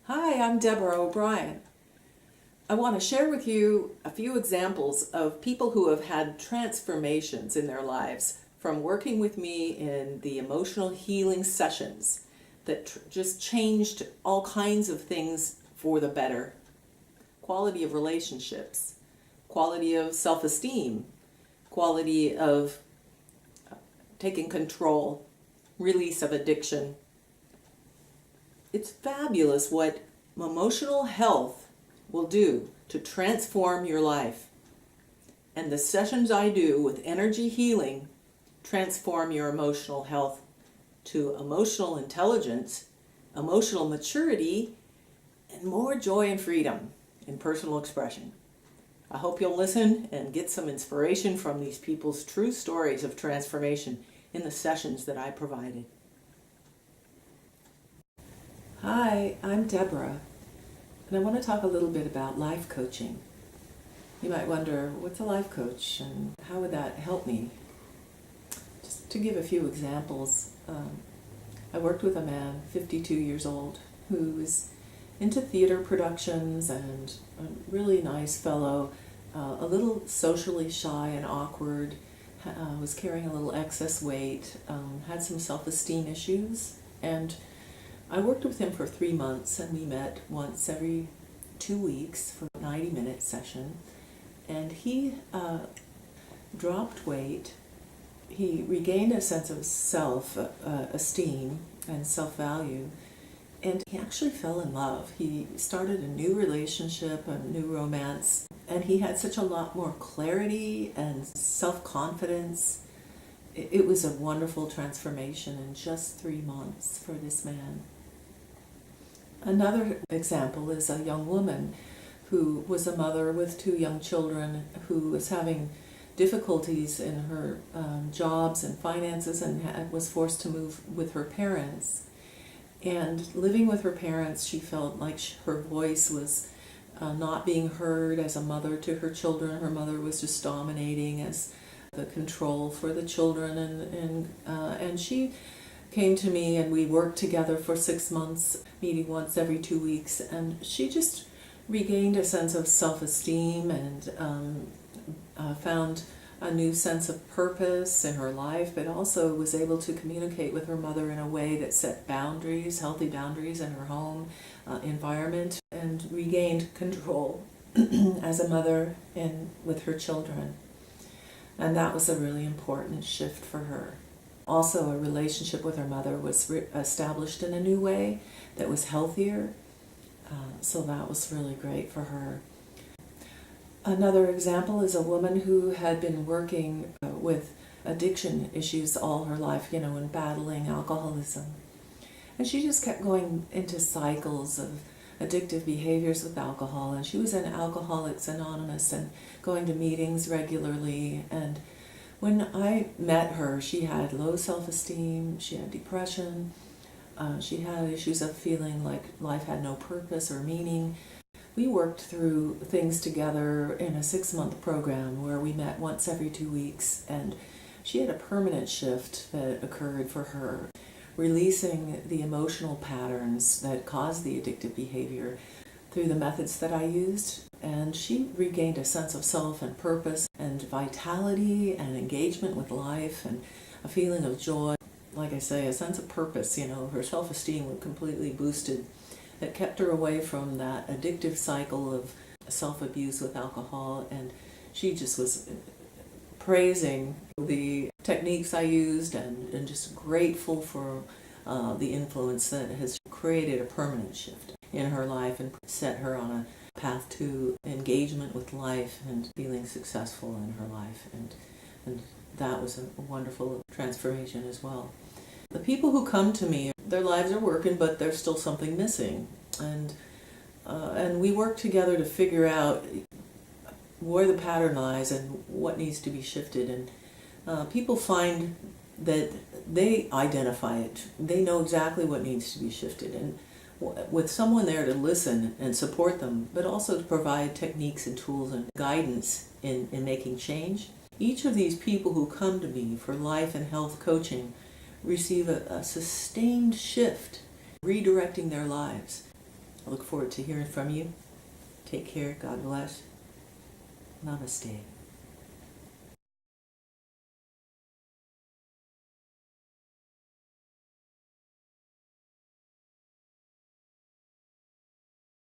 Hi, I'm Deborah O'Brien. I want to share with you a few examples of people who have had transformations in their lives from working with me in the emotional healing sessions that just changed all kinds of things for the better. Quality of relationships, quality of self-esteem, quality of taking control, release of addiction. It's fabulous what emotional health will do to transform your life. And the sessions I do with energy healing transform your emotional health to emotional intelligence, emotional maturity, and more joy and freedom in personal expression. I hope you'll listen and get some inspiration from these people's true stories of transformation in the sessions that I provided. Hi, I'm Deborah, and I want to talk a little bit about life coaching. You might wonder, what's a life coach and how would that help me? Just to give a few examples, I worked with a man, 52 years old, who is into theater productions and a really nice fellow, a little socially shy and awkward, was carrying a little excess weight, had some self-esteem issues, and I worked with him for 3 months, and we met once every 2 weeks for a 90-minute session. And he dropped weight. He regained a sense of self-esteem and self-value, and he actually fell in love. He started a new relationship, a new romance, and he had such a lot more clarity and self-confidence. It was a wonderful transformation in just 3 months for this man. Another example is a young woman who was a mother with 2 young children who was having difficulties in her jobs and finances and was forced to move with her parents. And living with her parents, she felt like her voice was not being heard as a mother to her children. Her mother was just dominating as the control for the children, and she came to me and we worked together for 6 months, meeting once every 2 weeks, and she just regained a sense of self-esteem and found a new sense of purpose in her life, but also was able to communicate with her mother in a way that set boundaries, healthy boundaries in her home environment, and regained control as a mother and with her children. And that was a really important shift for her. Also, a relationship with her mother was established in a new way that was healthier, so that was really great for her. Another example is a woman who had been working with addiction issues all her life, and battling alcoholism. And she just kept going into cycles of addictive behaviors with alcohol, and she was in Alcoholics Anonymous and going to meetings regularly. And when I met her, she had low self-esteem, she had depression, she had issues of feeling like life had no purpose or meaning. We worked through things together in a 6-month program where we met once every 2 weeks, and she had a permanent shift that occurred for her, releasing the emotional patterns that caused the addictive behavior through the methods that I used, and she regained a sense of self and purpose and vitality and engagement with life and a feeling of joy. Like I say, a sense of purpose, her self-esteem was completely boosted. It kept her away from that addictive cycle of self-abuse with alcohol, and she just was praising the techniques I used and just grateful for the influence that has created a permanent shift in her life and set her on a path to engagement with life and feeling successful in her life, and that was a wonderful transformation as well. The people who come to me, their lives are working, but there's still something missing, and we work together to figure out where the pattern lies and what needs to be shifted. And people find that they identify it. They know exactly what needs to be shifted, and with someone there to listen and support them, but also to provide techniques and tools and guidance in making change. Each of these people who come to me for life and health coaching receive a sustained shift, redirecting their lives. I look forward to hearing from you. Take care. God bless. Namaste.